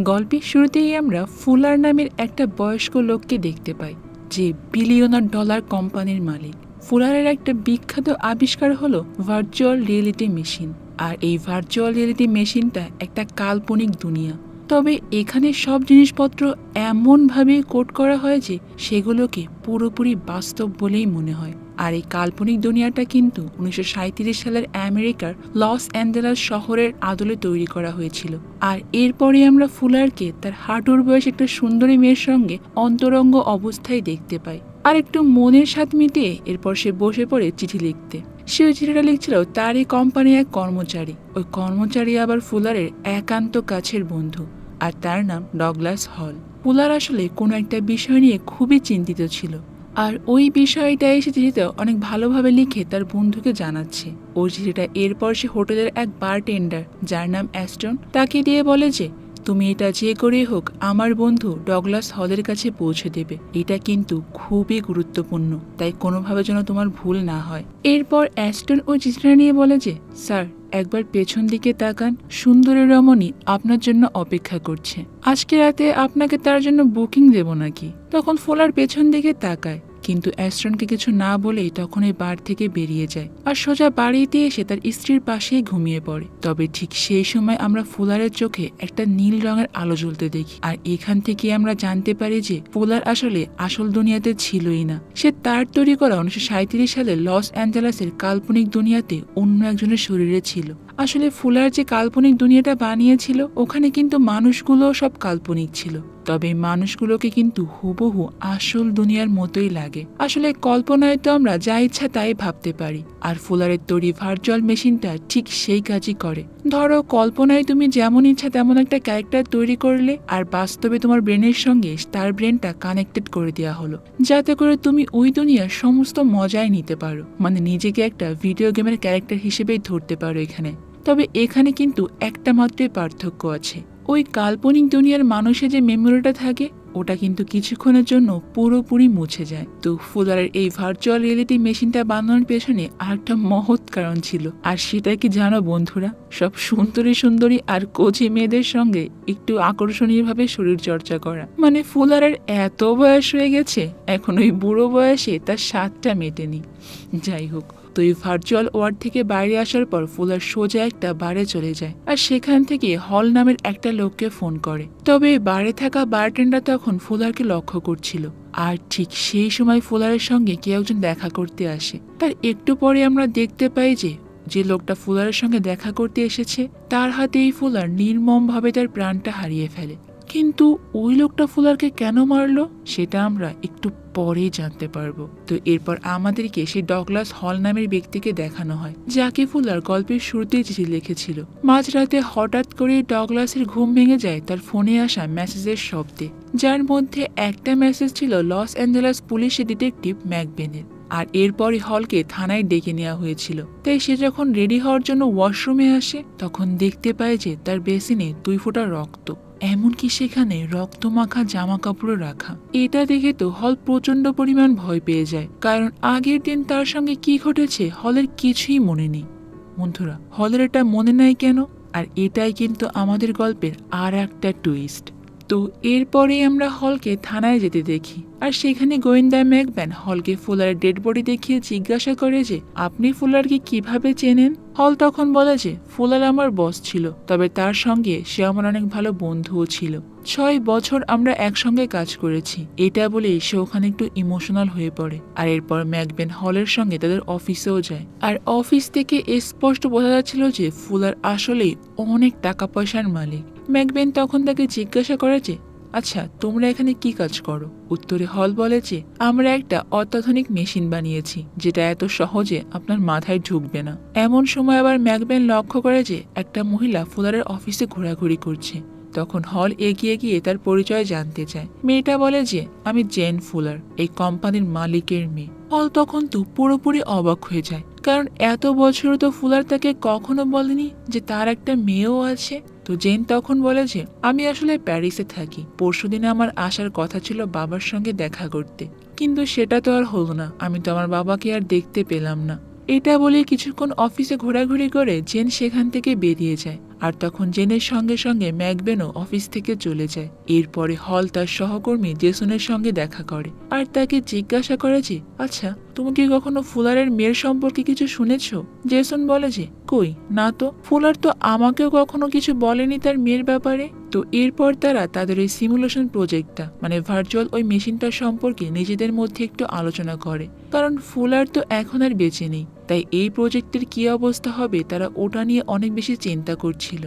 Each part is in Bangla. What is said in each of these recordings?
গল্পের শুরুতেই আমরা ফুলার নামের একটা বয়স্ক লোককে দেখতে পাই, যে বিলিয়নার ডলার কোম্পানির মালিক। ফুলারের একটা বিখ্যাত আবিষ্কার হলো ভার্চুয়াল রিয়েলিটি মেশিন। আর এই ভার্চুয়াল রিয়েলিটি মেশিনটা একটা কাল্পনিক দুনিয়া। তবে এখানে সব জিনিসপত্র এমনভাবে কোড করা হয় যে সেগুলোকে পুরোপুরি বাস্তব বলেই মনে হয়। আর এই কাল্পনিক দুনিয়াটা কিন্তু 1937 সালের আমেরিকার লস অ্যাঞ্জেলাস শহরের আদলে তৈরি করা হয়েছিল। আর এরপরে আমরা ফুলারকে তার হাঁটুর বয়স একটা সুন্দরী মেয়ের সঙ্গে অন্তরঙ্গ অবস্থায় দেখতে পাই। আর একটু মনের স্বাদ মিটিয়ে এরপর সে বসে পড়ে চিঠি লিখতে। সে ওই চিঠিটা লিখছিল তারই কোম্পানির এক কর্মচারী। ওই কর্মচারী আবার ফুলারের একান্ত কাছের বন্ধু, আর তার নাম ডগলাস হল। ফুলার আসলে কোনো একটা বিষয় নিয়ে খুবই চিন্তিত ছিল, আর ওই বিষয়টা এসে চিঠিতে অনেক ভালোভাবে লিখে তার বন্ধুকে জানাচ্ছে। ওই চিঠিটা এরপর সে হোটেলের এক বারটেন্ডার, যার নাম অ্যাস্টন, তাকে দিয়ে বলে যে তুমি এটা যে করেই হোক আমার বন্ধু ডগলাস হলের কাছে পৌঁছে দেবে। এটা কিন্তু খুবই গুরুত্বপূর্ণ, তাই কোনোভাবে যেন তোমার ভুল না হয়। এরপর অ্যাস্টন ওই চিঠিটা নিয়ে বলে যে স্যার, একবার পেছন দিকে তাকান, সুন্দরী রমণী আপনার জন্য অপেক্ষা করছে। আজকে রাতে আপনাকে তার জন্য বুকিং দেব নাকি? তখন ফুলার পেছন দিকে তাকায়, কিন্তু অ্যাস্টনকে কিছু না বলেই তখন এই বার থেকে বেরিয়ে যায় আর সোজা বাড়িতে এসে তার স্ত্রীর পাশেই ঘুমিয়ে পড়ে। তবে ঠিক সেই সময় আমরা ফুলারের চোখে একটা নীল রঙের আলো জ্বলতে দেখি। আর এখান থেকে আমরা জানতে পারি যে ফুলার আসলে আসল দুনিয়াতে ছিলই না। সে তার তৈরি করা 1937 সালে লস অ্যাঞ্জেলাসের কাল্পনিক দুনিয়াতে অন্য একজনের শরীরে ছিল। আসলে ফুলার যে কাল্পনিক দুনিয়াটা বানিয়েছিল ওখানে কিন্তু মানুষগুলো সব কাল্পনিক ছিল, তবে মানুষগুলোকে কিন্তু হুবহু আসল দুনিয়ার মতোই লাগে। আসলে কল্পনায় তো আমরা যা ইচ্ছা তাই ভাবতে পারি, আর ফুলারের তৈরি ভার্চুয়াল মেশিনটা ঠিক সেই কাজই করে। ধরো, কল্পনায় তুমি যেমন ইচ্ছা তেমন একটা ক্যারেক্টার তৈরি করলে, আর বাস্তবে তোমার ব্রেনের সঙ্গে তার ব্রেনটা কানেক্টেড করে দেওয়া হলো, যাতে করে তুমি ওই দুনিয়ার সমস্ত মজাই নিতে পারো। মানে নিজেকে একটা ভিডিও গেমের ক্যারেক্টার হিসেবেই ধরতে পারো এখানে। তবে এখানে কিন্তু একটা মাত্রই পার্থক্য আছে। ওই কাল্পনিক দুনিয়ার মানুষের যে মেমোরিটা থাকে ওটা কিন্তু কিছুক্ষণের জন্য পুরোপুরি মুছে যায়। তো ফুলারের এই ভার্চুয়াল রিয়েলিটি মেশিনটা বানানোর পেছনে আরেকটা মহৎ কারণ ছিল, আর সেটা কি জানো বন্ধুরা? সব সুন্দরী সুন্দরী আর কোচি মেয়েদের সঙ্গে একটু আকর্ষণীয়ভাবে শরীর চর্চা করা। মানে ফুলারের এত বয়স হয়ে গেছে, এখন ওই বুড়ো বয়সে তার স্বাদটা মেটেনি। যাই হোক, তো এই ভার্চুয়াল ওয়ার্ল্ড থেকে বাইরে আসার পর ফুলার সোজা একটা বারে চলে যায়, আর সেখান থেকে হল নামের একটা লোককে ফোন করে। তবে বারে থাকা বারটেন্ডার তখন ফুলারকে লক্ষ্য করছিল, আর ঠিক সেই সময় ফুলারের সঙ্গে কেউ একজন দেখা করতে আসে। তার একটু পরে আমরা দেখতে পাই যে যে লোকটা ফুলারের সঙ্গে দেখা করতে এসেছে তার হাতেই ফুলার নির্মমভাবে তার প্রাণটা হারিয়ে ফেলে। কিন্তু ওই লোকটা ফুলারকে কেন মারলো সেটা আমরা একটু পরেই জানতে পারবো। তো এরপর আমাদেরকে সেই ডগলাস হল নামের ব্যক্তিকে দেখানো হয়, যাকে ফুলার গল্পের শুরুতেই চিঠি লিখেছিল। মাঝরাতে হঠাৎ করে ডগলাসের ঘুম ভেঙে যায় তার ফোনে আসা মেসেজের শব্দে, যার মধ্যে একটা মেসেজ ছিল লস অ্যাঞ্জেলাস পুলিশের ডিটেকটিভ ম্যাকবেনের। আর এরপরই হলকে থানায় ডেকে নেওয়া হয়েছিল। তাই সে যখন রেডি হওয়ার জন্য ওয়াশরুমে আসে তখন দেখতে পায় যে তার বেসিনে 2 ফোঁটা রক্ত, এমনকি সেখানে রক্তমাখা জামা কাপড় রাখা। এটা দেখে তো হল প্রচন্ড পরিমাণ ভয় পেয়ে যায়, কারণ আগের দিন তার সঙ্গে কি ঘটেছে হলের কিছুই মনে নেই। বন্ধুরা, হলের এটা মনে নাই কেন? আর এটাই কিন্তু আমাদের গল্পের আর একটা টুইস্ট। তো এরপরে আমরা হলকে থানায় যেতে দেখি, আর সেখানে গোয়েন্দা ম্যাকবেন হলকে ফুলারের ডেড বডি দেখিয়ে জিজ্ঞাসা করে যে আপনি ফুলারকে কিভাবে চেনেন? হল তখন বলে যে ফুলার আমার বস ছিল, তবে তার সঙ্গে সে আমার অনেক ভালো বন্ধুও ছিল। 6 বছর আমরা একসঙ্গে কাজ করেছি। এটা বলে সে ওখানে একটু ইমোশনাল হয়ে পড়ে। আর এরপর ম্যাকবেন হলের সঙ্গে তাদের অফিসেও যায়, আর অফিস থেকে স্পষ্ট বোঝা যাচ্ছিল যে ফুলার আসলেই অনেক টাকা পয়সার মালিক। ম্যাকবেন তখন তাকে জিজ্ঞাসা করে যে আচ্ছা, তোমরা এখানে কি কাজ করো? উত্তরে হল বলে যে আমরা একটা অত্যাধুনিক মেশিন বানিয়েছি, যেটা এত সহজে আপনার মাথায় ঢুকবে না। এমন সময় আবার ম্যাকবেন লক্ষ্য করে যে একটা মহিলা ফুলারের অফিসে ঘোরাঘুরি করছে। তখন হল এগিয়ে গিয়ে তার পরিচয় জানতে চায়। মেয়েটা বলে যে আমি জেন ফুলার, এই কোম্পানির মালিকের মেয়ে। হল তখন তো পুরোপুরি অবাক হয়ে যায়, কারণ এত বছর তো ফুলার তাকে কখনো বলেনি যে তার একটা মেয়েও আছে। তো জেন তখন বলে যে আমি আসলে প্যারিসে থাকি, পরশুদিনে আমার আসার কথা ছিল বাবার সঙ্গে দেখা করতে, কিন্তু সেটা তো আর হলো না। আমি তো আমার বাবাকে আর দেখতে পেলাম না। এটা বলে কিছুক্ষণ অফিসে ঘোরাঘুরি করে জেন সেখান থেকে বেরিয়ে যায়। আর তখন জেনের সঙ্গে সঙ্গে ম্যাকবেনও অফিস থেকে চলে যায়। এরপরে হল তার সহকর্মী জেসনের সঙ্গে দেখা করে আর তাকে জিজ্ঞাসা করে যে, আচ্ছা তুমি কি কখনো ফুলারের মেয়ের সম্পর্কে কিছু শুনেছ? জেসন বলে যে, কই না তো, ফুলার তো আমাকেও কখনো কিছু বলেনি তার মেয়ের ব্যাপারে। তো এরপর তারা তাদের ওই সিমুলেশন প্রজেক্টটা মানে ভার্চুয়াল ওই মেশিনটা সম্পর্কে নিজেদের মধ্যে একটু আলোচনা করে, কারণ ফুলার তো এখন আর বেঁচে নেই, তাই এই প্রজেক্টের কি অবস্থা হবে তারা ওটা নিয়ে অনেক বেশি চিন্তা করছিল।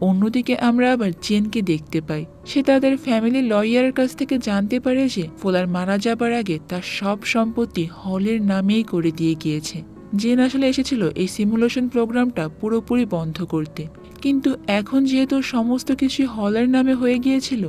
অন্যদিকে আমরা আবার জেনকে দেখতে পাই। সে তাদের ফ্যামিলি লয়ারের কাছ থেকে জানতে পারে যে ফুলার মারা যাবার আগে তার সব সম্পত্তি হলের নামেই করে দিয়ে গিয়েছে। জেন আসলে এসেছিল এই সিমুলেশন প্রোগ্রামটা পুরোপুরি বন্ধ করতে, কিন্তু এখন যেহেতু সমস্ত কিছু হলের নামে হয়ে গিয়েছিল,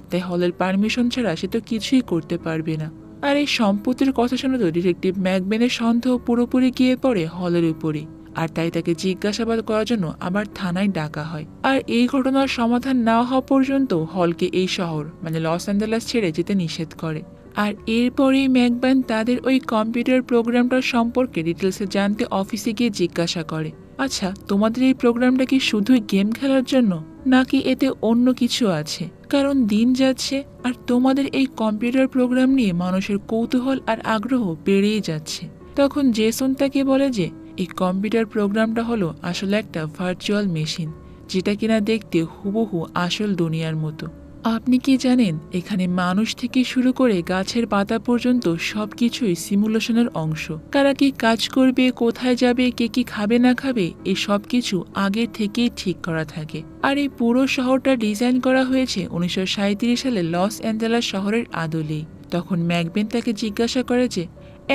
তাই হলের পারমিশন ছাড়া সে তো কিছুই করতে পারবে না। আর এই সম্পত্তির কথা শুনে তো ডিটেকটিভ ম্যাকবেনের সন্দেহ পুরোপুরি গিয়ে পড়ে হলের উপরে, আর তাই তাকে জিজ্ঞাসাবাদ করার জন্য আবার থানায় ডাকা হয়। আর এই ঘটনার সমাধান না হওয়া পর্যন্ত হলকে এই শহর মানে লস অ্যাঞ্জেলাস ছেড়ে যেতে নিষেধ করে। আর এরপরেই ম্যাকবেন তাদের ওই কম্পিউটার প্রোগ্রামটা সম্পর্কে ডিটেলসে জানতে অফিসে গিয়ে জিজ্ঞাসা করে, আচ্ছা তোমাদের এই প্রোগ্রামটা কি শুধুই গেম খেলার জন্য, নাকি এতে অন্য কিছু আছে? কারণ দিন যাচ্ছে আর তোমাদের এই কম্পিউটার প্রোগ্রাম নিয়ে মানুষের কৌতূহল আর আগ্রহ বেড়েই যাচ্ছে। তখন জেসন তাকে বলে যে এই কম্পিউটার প্রোগ্রামটা হলো আসলে একটা ভার্চুয়াল মেশিন, যেটা কিনা দেখতে হুবহু আসল দুনিয়ার মতো। আপনি কি জানেন এখানে মানুষ থেকে শুরু করে গাছের পাতা পর্যন্ত সবকিছুই সিমুলেশনের অংশ। কারা কি কাজ করবে, কোথায় যাবে, কে কি খাবে না খাবে, এই সবকিছু আগে থেকেই ঠিক করা থাকে। আর এই পুরো শহরটা ডিজাইন করা হয়েছে 1937 সালে লস অ্যাঞ্জেলাস শহরের আদলেই। তখন ম্যাকবেন তাকে জিজ্ঞাসা করে যে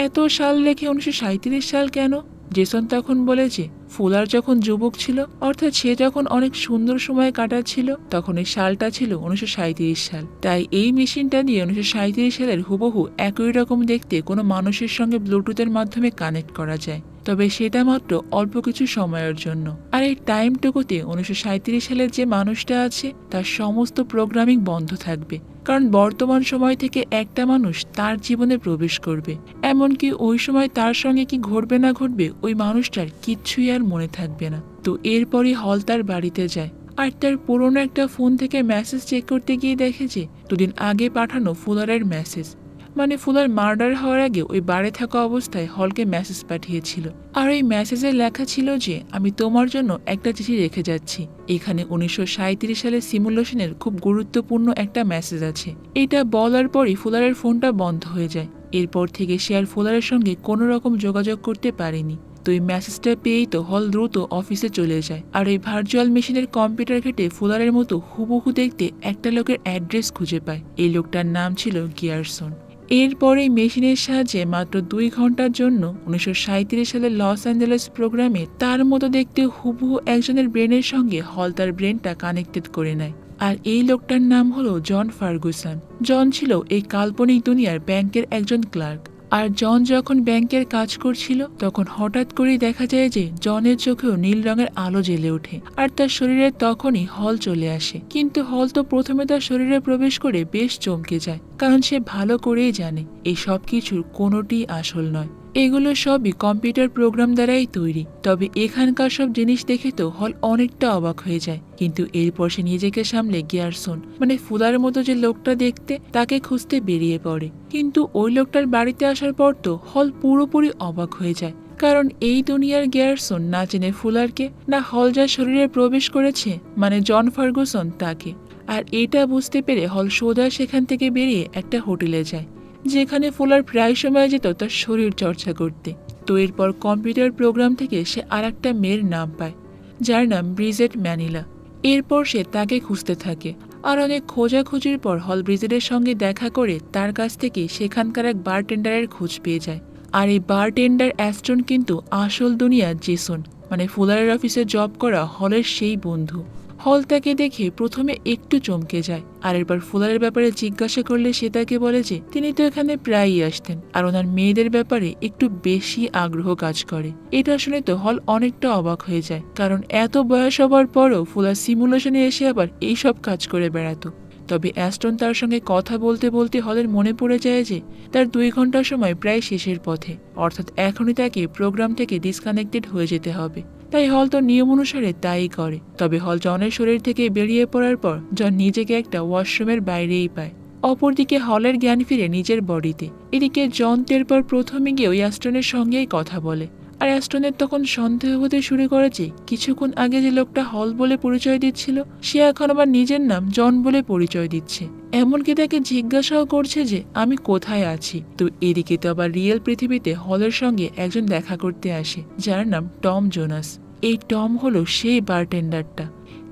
এত সাল লেখে 1937 সাল কেন? জেসন তখন বলে যে ফুলার যখন যুবক ছিল, অর্থাৎ সে যখন অনেক সুন্দর সময় কাটাচ্ছিল, তখন এই সালটা ছিল 1937 সাল। তাই এই মেশিনটা দিয়ে 1937 সালের হুবহু একই রকম দেখতে কোনো মানুষের সঙ্গে ব্লুটুথের মাধ্যমে কানেক্ট করা যায়, তবে সেটা মাত্র অল্প কিছু সময়ের জন্য। আর এই টাইমটুকুতে 1937 সালের যে মানুষটা আছে তার সমস্ত প্রোগ্রামিং বন্ধ থাকবে, কারণ বর্তমান সময় থেকে একটা মানুষ তার জীবনে প্রবেশ করবে, এমনকি ওই সময় তার সঙ্গে কি ঘটবে না ঘটবে ওই মানুষটার কিচ্ছুই আর মনে থাকবে না। তো এরপরই হল তার বাড়িতে যায় আর তার পুরনো একটা ফোন থেকে মেসেজ চেক করতে গিয়ে দেখে যে দুদিন আগে পাঠানো ফুলারের মেসেজ, মানে ফুলার মার্ডার হওয়ার আগে ওই বাড়ি থাকা অবস্থায় হলকে মেসেজ পাঠিয়েছিল। আর এই মেসেজে লেখা ছিল যে আমি তোমার জন্য একটা চিঠি রেখে যাচ্ছি, এখানে 1937 সালের সিমুলেশনের খুব গুরুত্বপূর্ণ একটা মেসেজ আছে। এটা বলার পরই ফুলারের ফোনটা বন্ধ হয়ে যায়। এরপর থেকে সে আর ফুলারের সঙ্গে কোনো রকম যোগাযোগ করতে পারেনি। তো এই মেসেজটা পেয়েই তো হল দ্রুত অফিসে চলে যায় আর এই ভার্চুয়াল মেশিনের কম্পিউটার ঘেটে ফুলারের মতো হুবহু দেখতে একটা লোকের অ্যাড্রেস খুঁজে পায়। এই লোকটার নাম ছিল গিয়ারসন। এরপরে মেশিনের সাহায্যে মাত্র 2 ঘন্টার জন্য 1937 সালের লস অ্যাঞ্জেলেস প্রোগ্রামে তার মতো দেখতে হুবহু একজনের ব্রেনের সঙ্গে হল তার ব্রেনটা কানেক্টেড করে নেয়। আর এই লোকটার নাম হলো জন ফার্গুসন। জন ছিল এই কাল্পনিক দুনিয়ার ব্যাংকের একজন ক্লার্ক। আর জন যখন ব্যাংকের কাজ করছিল তখন হঠাৎ করেই দেখা যায় যে জনের চোখেও নীল রঙের আলো জ্বলে ওঠে আর তার শরীরে তখনই হল চলে আসে। কিন্তু হল তো প্রথমে তার শরীরে প্রবেশ করে বেশ চমকে যায়, কারণ সে ভালো করেই জানে এই সব কিছুর কোনোটি আসল নয়, এগুলো সবই কম্পিউটার প্রোগ্রাম দ্বারাই তৈরি। তবে এখানকার সব জিনিস দেখে তো হল অনেকটা অবাক হয়ে যায়, কিন্তু এরপর সে নিজেকে সামলে গিয়ারসন মানে ফুলার মতো যে লোকটা দেখতে তাকে খুঁজতে বেরিয়ে পড়ে। কিন্তু ওই লোকটার বাড়িতে আসার পর তো হল পুরোপুরি অবাক হয়ে যায়, কারণ এই দুনিয়ার গিয়ারসন না চেনে ফুলারকে, না হল যার শরীরে প্রবেশ করেছে মানে জন ফার্গুসন তাকে। আর এটা বুঝতে পেরে হল সোজা সেখান থেকে বেরিয়ে একটা হোটেলে যায়, যেখানে ফুলার প্রায় সময় যেত তার শরীর চর্চা করতে। তো এরপর কম্পিউটার প্রোগ্রাম থেকে সে আর একটা মেয়ের নাম পায়, যার নাম ব্রিজেট ম্যানিলা। এরপর সে তাকে খুঁজতে থাকে আর অনেক খোঁজাখুঁজির পর হল ব্রিজেটের সঙ্গে দেখা করে তার কাছ থেকে সেখানকার এক বারটেন্ডারের খোঁজ পেয়ে যায়। আর এই বারটেন্ডার অ্যাস্টন কিন্তু আসল দুনিয়া জেসন মানে ফুলারের অফিসে জব করা হলের সেই বন্ধু। হল তাকে দেখে প্রথমে একটু চমকে যায়, আর এরপর ফুলারের ব্যাপারে জিজ্ঞাসা করলে সে তাকে বলে যে তিনি তো এখানে প্রায়ই আসতেন আর ওনার মেয়েদের ব্যাপারে একটু বেশি আগ্রহ কাজ করে। এটা শুনে তো হল অনেকটা অবাক হয়ে যায়, কারণ এত বয়স হবার পরও ফুলার সিমুলেশনে এসে আবার এইসব কাজ করে বেড়াতো। তবে অ্যাস্টন তার সঙ্গে কথা বলতে বলতে হলের মনে পড়ে যায় যে তার 2 ঘন্টার সময় প্রায় শেষের পথে, অর্থাৎ এখনই তাকে প্রোগ্রাম থেকে ডিসকানেক্টেড হয়ে যেতে হবে। তাই হল তো নিয়ম অনুসারে তাই করে। তবে হল জনের শরীর থেকে বেরিয়ে পড়ার পর জন নিজেকে একটা ওয়াশরুমের বাইরেই পায়। অপরদিকে হলের জ্ঞান ফিরে নিজের বডিতে। এদিকে জন টের পর প্রথমে গিয়ে ওই অ্যাস্টনের সঙ্গেই কথা বলে। আর অ্যাস্টনের তখন সন্দেহ হতে শুরু করেছে কিছুক্ষণ আগে যে লোকটা হল বলে পরিচয় দিচ্ছিল সে এখন আবার নিজের নাম জন বলে পরিচয় দিচ্ছে। এমনকি তাকে জিজ্ঞাসাও করছে যে আমি কোথায় আছি। তো এদিকে তো আবার রিয়েল পৃথিবীতে হলের সঙ্গে একজন দেখা করতে আসে যার নাম টম জোনাস। এই টম হলো সেই বারটেন্ডারটা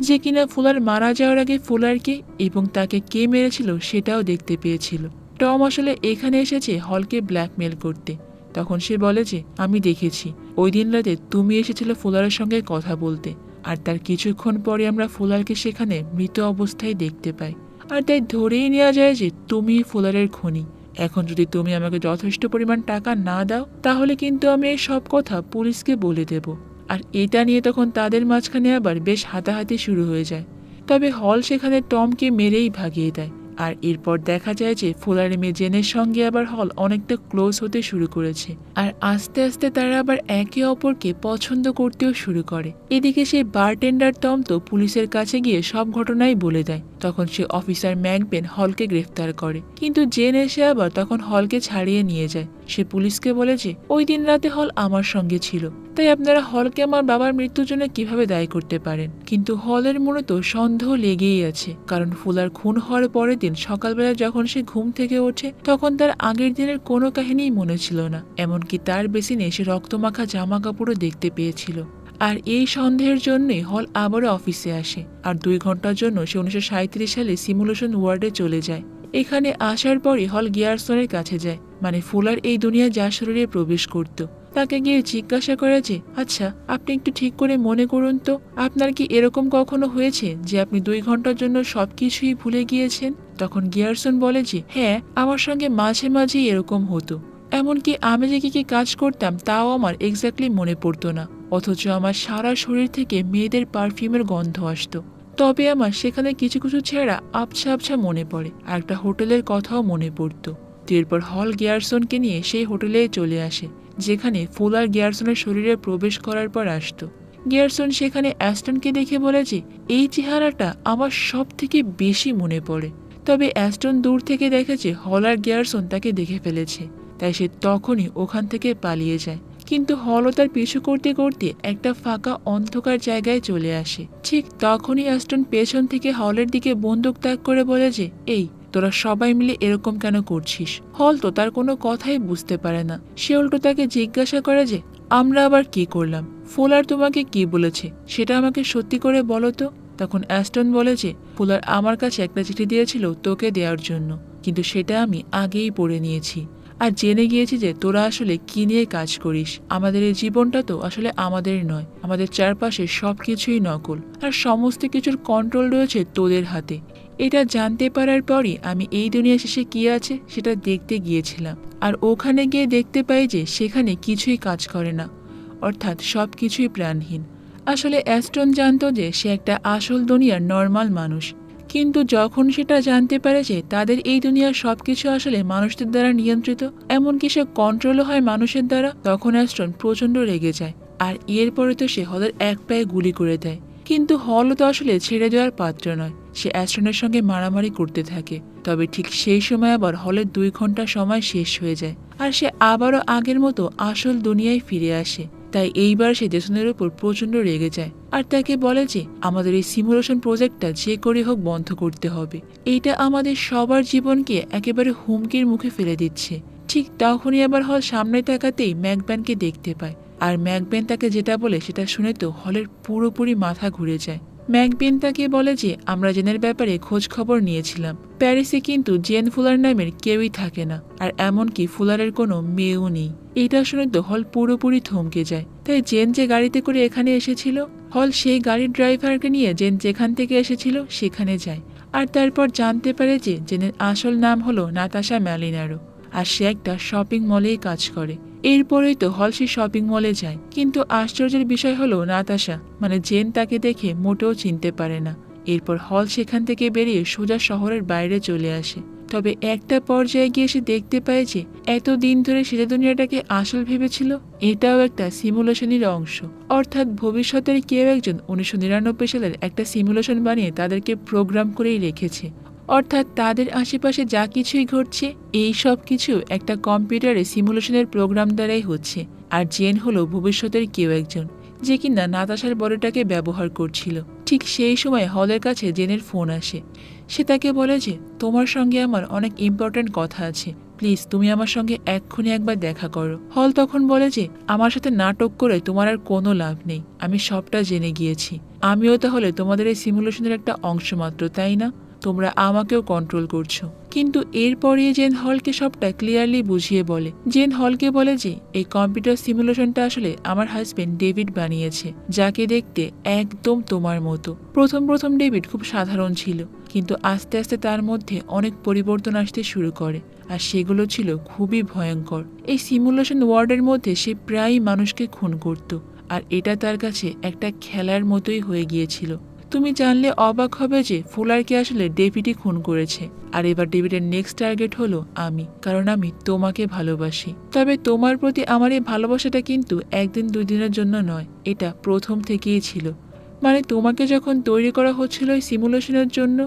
যে কিনা ফুলার মারা যাওয়ার আগে ফুলারকে এবং তাকে কে মেরেছিল সেটাও দেখতে পেয়েছিল। টম আসলে এখানে এসেছে হলকে ব্ল্যাকমেল করতে। তখন সে বলে যে আমি দেখেছি ওই দিন রাতে তুমি এসেছিলে ফুলারের সঙ্গে কথা বলতে, আর তার কিছুক্ষণ পরে আমরা ফুলারকে সেখানে মৃত অবস্থায় দেখতে পাই। আর তাই ধরেই নেওয়া যায় যে তুমি ফুলারের খুনি। এখন যদি তুমি আমাকে যথেষ্ট পরিমাণ টাকা না দাও তাহলে কিন্তু আমি এই সব কথা পুলিশকে বলে দেব। আর এটা নিয়ে তখন তাদের মাঝখানে আবার বেশ হাতাহাতি শুরু হয়ে যায়। তবে হল সেখানে টমকে মেরেই ভাগিয়ে দেয়। আর এরপর দেখা যায় যে ফুলারের মেয়ে জেনের সঙ্গে আবার হল অনেকটা ক্লোজ হতে শুরু করেছে। আর আস্তে আস্তে তারা আবার একে অপরকে পছন্দ করতেও শুরু করে। এদিকে সেই বারটেন্ডার টম তো পুলিশের কাছে গিয়ে সব ঘটনাই বলে দেয়। তখন সে অফিসার ম্যাকবেন হলকে গ্রেফতার করে, কিন্তু জেন এসে আবার তখন হলকে ছাড়িয়ে নিয়ে যায়। সে পুলিশকে বলে যে ওই দিন রাতে হল আমার সঙ্গে ছিল, তাই আপনারা হলকে আমার বাবার মৃত্যুর জন্য কিভাবে দায়ী করতে পারেন। কিন্তু হলের মূলত সন্দেহ লেগেই আছে, কারণ ফুলার খুন হওয়ার পরের দিন সকালবেলা যখন সে ঘুম থেকে ওঠে তখন তার আগের দিনের কোনো কাহিনীই মনে ছিল না। এমনকি তার বেসিনে সে রক্তমাখা জামা কাপড়ও দেখতে পেয়েছিল। আর এই সন্দেহের জন্যই হল আবারও অফিসে আসে। আর 2 ঘন্টার জন্য সে 1937 সালে সিমুলেশন ওয়ার্ডে চলে যায়। এখানে আসার পরই হল গিয়ারসনের কাছে যায়, মানে ফুলার এই দুনিয়া যার শরীরে প্রবেশ করত। তাকে গিয়ে জিজ্ঞাসা করে যে আচ্ছা আপনি একটু ঠিক করে মনে করুন তো, আপনার কি এরকম কখনো হয়েছে যে আপনি 2 ঘন্টার জন্য সবকিছুই ভুলে গিয়েছেন? তখন গিয়ারসন বলে যে হ্যাঁ, আমার সঙ্গে মাঝে মাঝেই এরকম হতো। এমনকি আমি যে কি কাজ করতাম তাও আমার এক্স্যাক্টলি মনে পড়তো না, অথচ আমার সারা শরীর থেকে মেয়েদের পারফিউমের গন্ধ আসতো। তবে আমার সেখানে কিছু কিছু ছেঁড়া আবছা আবছা মনে পড়ে, আর একটা হোটেলের কথাও মনে পড়তো। এরপর হল গিয়ারসনকে নিয়ে সেই হোটেলে চলে আসে যেখানে ফুলার গিয়ারসনের শরীরে প্রবেশ করার পর আসতো। গিয়ারসন সেখানে অ্যাস্টনকে দেখে বলে যে এই চেহারাটা আমার সব থেকে বেশি মনে পড়ে। তবে অ্যাস্টন দূর থেকে দেখেছে হল আর গিয়ারসন তাকে দেখে ফেলেছে, তাই সে তখনই ওখান থেকে পালিয়ে যায়। কিন্তু হলও তার পিছু করতে করতে একটা ফাঁকা অন্ধকার জায়গায় চলে আসে। ঠিক তখনই অ্যাস্টন পেছন থেকে হলের দিকে বন্দুক তাক করে বলে যে এই তোরা সবাই মিলে এরকম কেন করছিস। হল তো তার কোনো কথাই বুঝতে পারে না। সে উল্টো তাকে জিজ্ঞাসা করে যে আমরা আবার কি করলাম, ফুলার তোমাকে কি বলেছে সেটা আমাকে সত্যি করে বলো তো। তখন অ্যাস্টন বলে যে ফুলার আমার কাছে একটা চিঠি দিয়েছিল তোকে দেওয়ার জন্য, কিন্তু সেটা আমি আগেই পড়ে নিয়েছি আর জেনে গিয়েছি যে তোরা আসলে কি নিয়ে কাজ করিস। আমাদের এই জীবনটা তো আসলে আমাদের নয়, আমাদের চারপাশে সবকিছুই নকল, আর সমস্ত কিছুর কন্ট্রোল রয়েছে তোদের হাতে। এটা জানতে পারার পরই আমি এই দুনিয়া শেষে কি আছে সেটা দেখতে গিয়েছিলাম, আর ওখানে গিয়ে দেখতে পাই যে সেখানে কিছুই কাজ করে না, অর্থাৎ সবকিছুই প্রাণহীন। আসলে অ্যাস্টন জানতো যে সে একটা আসল দুনিয়ার নর্মাল মানুষ, কিন্তু যখন সেটা জানতে পারে যে তাদের এই দুনিয়ার সবকিছু আসলে মানুষদের দ্বারা নিয়ন্ত্রিত, এমনকি সে কন্ট্রোলও হয় মানুষের দ্বারা, তখন অ্যাস্টন প্রচন্ড রেগে যায়। আর এরপরে তো সে হলের এক পায়ে গুলি করে দেয়। কিন্তু হলও তো আসলে ছেড়ে দেওয়ার পাত্র নয়, সে অ্যাস্টনের সঙ্গে মারামারি করতে থাকে। তবে ঠিক সেই সময় আবার হলের 2 ঘন্টা সময় শেষ হয়ে যায়, আর সে আবারও আগের মতো আসল দুনিয়ায় ফিরে আসে। তাই এইবার সে জেসনের উপর প্রচন্ড রেগে যায় আর তাকে বলে যে আমাদের এই সিমুলেশন প্রজেক্টটা যে করে হোক বন্ধ করতে হবে, এইটা আমাদের সবার জীবনকে একেবারে হুমকির মুখে ফেলে দিচ্ছে। ঠিক তখনই আবার হল সামনে তাকাতেই ম্যাকবেনকে দেখতে পায়, আর ম্যাকবেন তাকে যেটা বলে সেটা শুনে তো হলের পুরোপুরি মাথা ঘুরে যায়। ম্যাকবেন তাকে বলে যে আমরা জেনের ব্যাপারে খোঁজ খবর নিয়েছিলাম, প্যারিসে কিন্তু জেন ফুলার নামের কেউই থাকে না, আর এমনকি ফুলারের কোনো মেয়েও নেই। এটা শুনে তো হল পুরোপুরি থমকে যায়। তাই জেন যে গাড়িতে করে এখানে এসেছিল, হল সেই গাড়ির ড্রাইভারকে নিয়ে জেন যেখান থেকে এসেছিল সেখানে যায়, আর তারপর জানতে পারে যে জেনের আসল নাম হলো নাতাশা ম্যালিনারো, আর সে একটা শপিং মলেই কাজ করে। এরপরেই তো হল সেই শপিং মলে যায়, কিন্তু আশ্চর্যের বিষয় হলো নাতাশা মানে জেন তাকে দেখে মোটেও চিনতে পারে না। এরপর হল সেখান থেকে বেরিয়ে সোজা শহরের বাইরে চলে আসে। তবে একটা পর্যায়ে গিয়ে সে দেখতে পায় যে এতদিন ধরে সে যে দুনিয়াটাকে আসল ভেবেছিল এটাও একটা সিমুলেশনের অংশ। অর্থাৎ ভবিষ্যতের কেউ একজন 1999 সালের একটা সিমুলেশন বানিয়ে তাদেরকে প্রোগ্রাম করেই রেখেছে। অর্থাৎ তাদের আশেপাশে যা কিছুই ঘটছে এই সব কিছু একটা কম্পিউটারে সিমুলেশনের প্রোগ্রাম দ্বারাই হচ্ছে। আর জেন হলো ভবিষ্যতের কেউ একজন যে কিনা নাতাশার বডিটাকে ব্যবহার করছিল। ঠিক সেই সময় হলের কাছে জেনের ফোন আসে। সে তাকে বলে যে তোমার সঙ্গে আমার অনেক ইম্পর্ট্যান্ট কথা আছে, প্লিজ তুমি আমার সঙ্গে এক্ষুনি একবার দেখা করো। হল তখন বলে যে আমার সাথে নাটক করে তোমার আর কোনো লাভ নেই, আমি সবটা জেনে গিয়েছি। আমিও তাহলে তোমাদের এই সিমুলেশনের একটা অংশ মাত্র, তাই না? তোমরা আমাকেও কন্ট্রোল করছো। কিন্তু এরপরে জেন হলকে সবটা ক্লিয়ারলি বুঝিয়ে বলে। জেন হলকে বলে যে এই কম্পিউটার সিমুলেশনটা আসলে আমার হাজবেন্ড ডেভিড বানিয়েছে, যাকে দেখতে একদম তোমার মতো। প্রথম প্রথম ডেভিড খুব সাধারণ ছিল, কিন্তু আস্তে আস্তে তার মধ্যে অনেক পরিবর্তন আসতে শুরু করে, আর সেগুলো ছিল খুবই ভয়ঙ্কর। এই সিমুলেশন ওয়ার্ল্ডের মধ্যে সে প্রায়ই মানুষকে খুন করত, আর এটা তার কাছে একটা খেলার মতোই হয়ে গিয়েছিল। তুমি জানলে অবাক হবে যে ফুলারকে আসলে ডেভিডই খুন করেছে। আর এবার ডেভিডের নেক্সট টার্গেট হলো আমি, কারণ আমি তোমাকে ভালোবাসি। তবে তোমার প্রতি আমার এই ভালোবাসাটা কিন্তু একদিন দুই দিনের জন্য নয়, এটা প্রথম থেকেই ছিল। মানে তোমাকে যখন তৈরি করা হচ্ছিল এই সিমুলেশনের জন্য,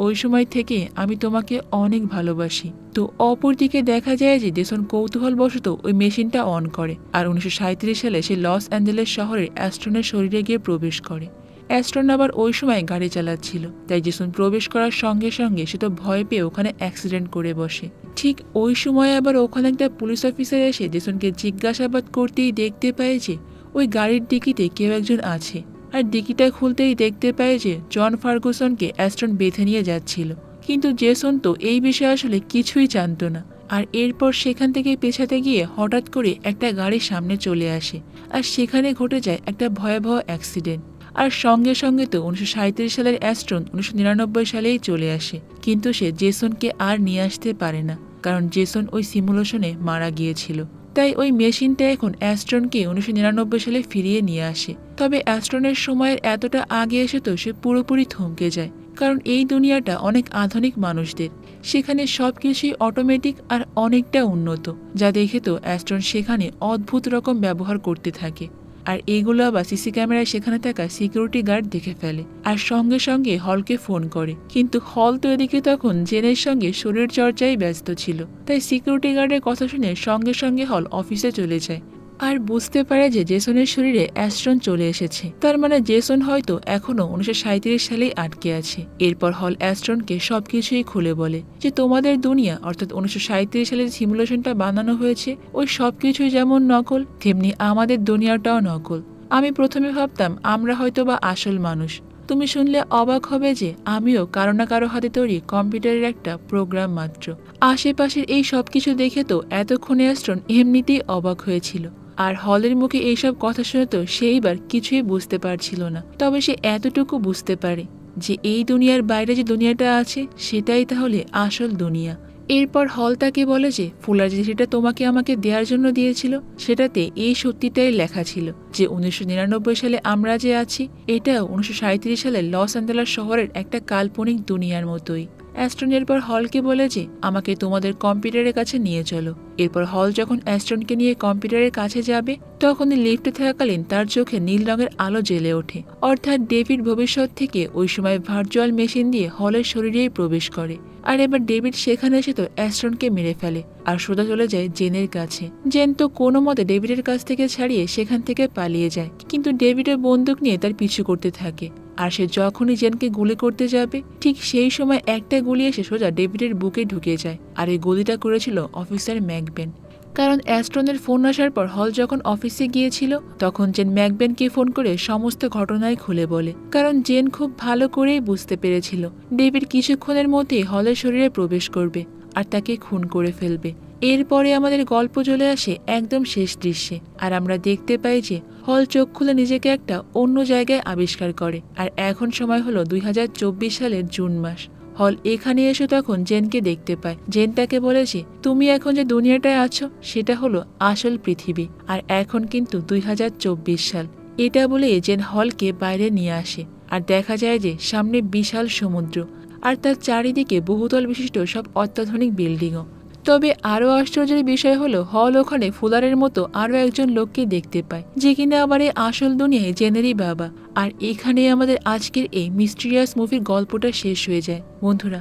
ওই সময় থেকে আমি তোমাকে অনেক ভালোবাসি। তো অপরদিকে দেখা যায় যে জেসন কৌতূহলবশত ওই মেশিনটা অন করে, আর 1937 সালে সে লস অ্যাঞ্জেলেস শহরের অ্যাস্ট্রনের শরীরে গিয়ে প্রবেশ করে। অ্যাস্ট্রন আবার ওই সময় গাড়ি চালাচ্ছিল, তাই জেসন প্রবেশ করার সঙ্গে সঙ্গে সে তো ভয় পেয়ে ওখানে অ্যাক্সিডেন্ট করে বসে। ঠিক ওই সময় আবার ওখানে একটা পুলিশ অফিসার এসে জেসনকে জিজ্ঞাসাবাদ করতেই দেখতে পায় যে ওই গাড়ির ডিকিতে কেউ একজন আছে, আর ডিকিটা খুলতেই দেখতে পায় যে জন ফার্গুসনকে অ্যাস্ট্রন বেঁধে নিয়ে যাচ্ছিল। কিন্তু জেসন তো এই বিষয়ে আসলে কিছুই জানতো না। আর এরপর সেখান থেকে পেছাতে গিয়ে হঠাৎ করে একটা গাড়ির সামনে চলে আসে, আর সেখানে ঘটে যায় একটা ভয়াবহ অ্যাক্সিডেন্ট। আর সঙ্গে সঙ্গে তো 1937 সালের অ্যাস্ট্রন 1999 সালেই চলে আসে, কিন্তু সে জেসনকে আর নিয়ে আসতে পারে না, কারণ জেসন ওই সিমুলেশনে মারা গিয়েছিল। তাই ওই মেশিনটা এখন অ্যাস্ট্রনকে 1999 সালে ফিরিয়ে নিয়ে আসে। তবে অ্যাস্ট্রনের সময়ের এতটা আগে এসে তো সে পুরোপুরি থমকে যায়, কারণ এই দুনিয়াটা অনেক আধুনিক মানুষদের, সেখানে সবকিছুই অটোমেটিক আর অনেকটা উন্নত, যা দেখে তো অ্যাস্ট্রন সেখানে অদ্ভুত রকম ব্যবহার করতে থাকে। আর এইগুলো আবার সিসি ক্যামেরায় সেখানে থাকা সিকিউরিটি গার্ড দেখে ফেলে, আর সঙ্গে সঙ্গে হলকে ফোন করে। কিন্তু হল তো এদিকে তখন জেনের সঙ্গে শরীর চর্চায় ব্যস্ত ছিল, তাই সিকিউরিটি গার্ডের কথা শুনে সঙ্গে সঙ্গে হল অফিসে চলে যায়, আর বুঝতে পারে যে জেসনের শরীরে অ্যাস্ট্রন চলে এসেছে। তার মানে জেসন হয়তো এখনো 1937 সালেই আটকে আছে। এরপর হল অ্যাস্ট্রনকে সবকিছুই খুলে বলে যে তোমাদের দুনিয়া অর্থাৎ 1937 সালের সিমুলেশনটা বানানো হয়েছে, ওই সবকিছুই যেমন নকল তেমনি আমাদের দুনিয়াটাও নকল। আমি প্রথমে ভাবতাম আমরা হয়তো বা আসল মানুষ। তুমি শুনলে অবাক হবে যে আমিও কারো না কারো হাতে তৈরি কম্পিউটারের একটা প্রোগ্রাম মাত্র। আশেপাশের এই সবকিছু দেখে তো এতক্ষণে অ্যাস্ট্রন এমনিতেই অবাক হয়েছিল। আর হলের মুখে এইসব কথা শুনে তো সেইবার কিছুই বুঝতে পারছিল না। তবে সে এতটুকু বুঝতে পারে যে এই দুনিয়ার বাইরে যে দুনিয়াটা আছে সেটাই তাহলে আসল দুনিয়া। এরপর হল তাকে বলে যে ফুলার যে সেটা তোমাকে আমাকে দেওয়ার জন্য দিয়েছিল সেটাতে এই সত্যিটাই লেখা ছিল যে 1999 সালে আমরা যে আছি এটাও 1937 সালে লস অ্যাঞ্জেলেস শহরের একটা কাল্পনিক দুনিয়ার মতোই। অ্যাস্ট্রন এরপর হলকে বলে যে আমাকে তোমাদের কম্পিউটারের কাছে নিয়ে চলো। এরপর হল যখন অ্যাস্ট্রনকে নিয়ে কম্পিউটারের কাছে যাবে তখনই লিফটে থাকাকালীন তার চোখে নীল রঙের আলো জ্বেলে ওঠে। অর্থাৎ ডেভিড ভবিষ্যৎ থেকে ওই সময় ভার্চুয়াল মেশিন দিয়ে হলের শরীরেই প্রবেশ করে। আর এবার ডেভিড সেখানে এসে তো অ্যাস্ট্রনকে মেরে ফেলে আর সোজা চলে যায় জেনের কাছে। জেন তো কোনো মতে ডেভিডের কাছ থেকে ছাড়িয়ে সেখান থেকে পালিয়ে যায়, কিন্তু ডেভিডের বন্দুক নিয়ে তার পিছু করতে থাকে। আর সে যখনই জেনকে গুলি করতে যাবে ঠিক সেই সময় একটা গুলি এসে সোজা ডেভিডের বুকে ঢুকে যায়, আর এই গুলিটা করেছিল অফিসার ম্যাকবেন। কারণ অ্যাস্ট্রনের ফোন আসার পর হল যখন অফিসে গিয়েছিল তখন জেন ম্যাকবেনকে ফোন করে সমস্ত ঘটনাই খুলে বলে, কারণ জেন খুব ভালো করেই বুঝতে পেরেছিল ডেভিড কিছুক্ষণের মধ্যেই হলের শরীরে প্রবেশ করবে আর তাকে খুন করে ফেলবে। এরপরে আমাদের গল্প চলে আসে একদম শেষ দৃশ্যে, আর আমরা দেখতে পাই যে হল চোখ খুলে নিজেকে একটা অন্য জায়গায় আবিষ্কার করে। আর এখন সময় হলো 2024 সালের জুন মাস। হল এখানে এসে তখন জেনকে দেখতে পায়। জেন তাকে বলেছে তুমি এখন যে দুনিয়াটায় আছো সেটা হলো আসল পৃথিবী, আর এখন কিন্তু 2024 সাল। এটা বলে জেন হলকে বাইরে নিয়ে আসে, আর দেখা যায় যে সামনে বিশাল সমুদ্র, আর তার চারিদিকে বহুতল বিশিষ্ট সব অত্যাধুনিক বিল্ডিংও। তবে আরও আশ্চর্যের বিষয় হলো হল ওখানে ফুলারের মতো আরও একজন লোককে দেখতে পায়, যে কিনা আবার এই আসল দুনিয়ায় জেনেরই বাবা। আর এখানেই আমাদের আজকের এই মিস্টিরিয়াস মুভির গল্পটা শেষ হয়ে যায়। বন্ধুরা,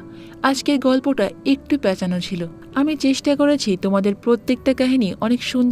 আজকের গল্পটা একটু পেঁচানো ছিল। আমি চেষ্টা করেছি তোমাদের প্রত্যেকটা কাহিনী অনেক সুন্দর